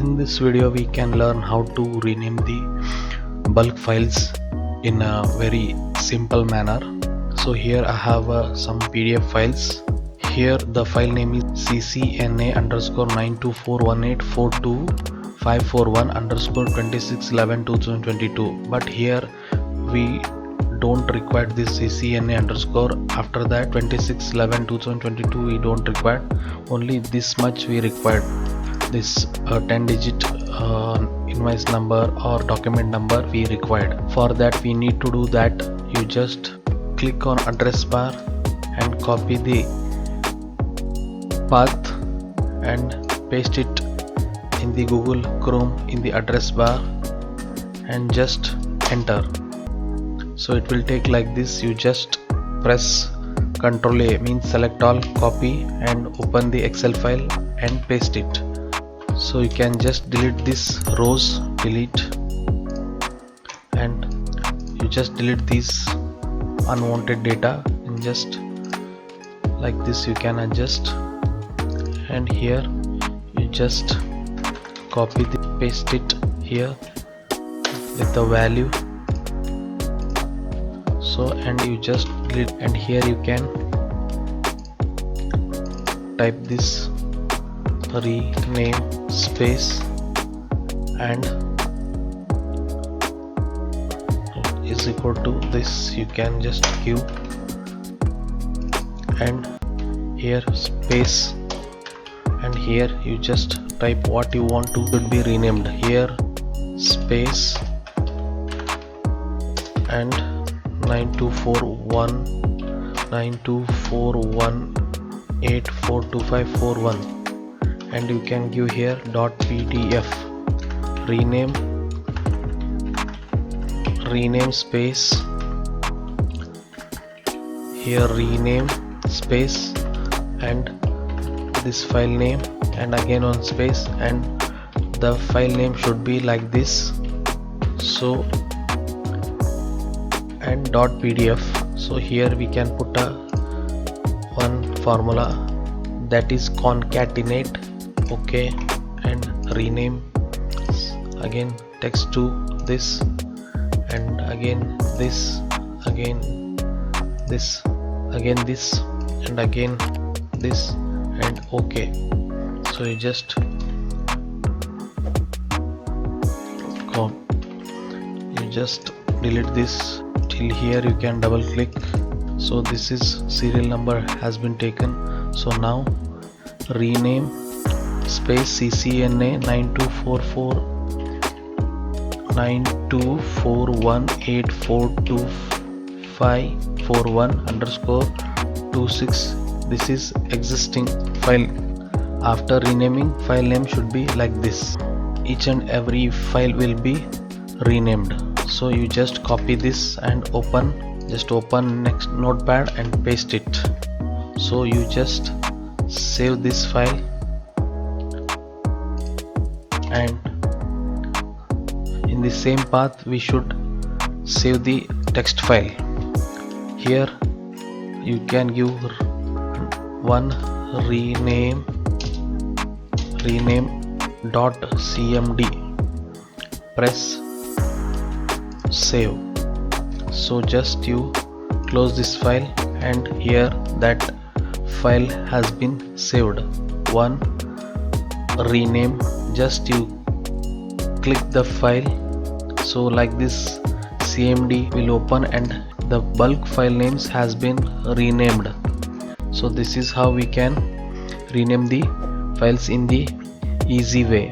In this video we can learn how to rename the bulk files in a very simple manner. So here I have some PDF files. Here the file name is ccna_92418425541_26112022, but here we don't require this ccna underscore. After that 26112022 we don't require, only this much we require, this 10 digit invoice number or document number we required. For that we need to do that, you just click on address bar and copy the path and paste it in the Google Chrome in the address bar and just enter. So it will take like this. You just press Ctrl A, means select all, copy and open the Excel file and paste it. So you can just delete this rows, delete, and you just delete these unwanted data, and just like this you can adjust. And here you just copy the, paste it here with the value. So and you just delete, and here you can type this rename space and is equal to this. You can just give, and here space, and here you just type what you want to should be renamed. Here space and 9241842541, and you can give here .pdf rename space, here rename space and this file name, and again on space, and the file name should be like this. So and .pdf. So here we can put a one formula, that is concatenate, okay, and rename again text to this, and again this, again this, again this, and again this, and okay. So you just delete this. Till here you can double click. So this is serial number has been taken. So now rename space ccna 9241842541_26. This is existing file. After renaming, file name should be like this. Each and every file will be renamed. So you just copy this and open, just open next notepad and paste it. So you just save this file, and in the same path we should save the text file. Here you can give one rename.cmd, press save. So just you close this file, and here that file has been saved. One rename, just you click the file. So like this cmd will open and the bulk file names has been renamed. So this is how we can rename the files in the easy way.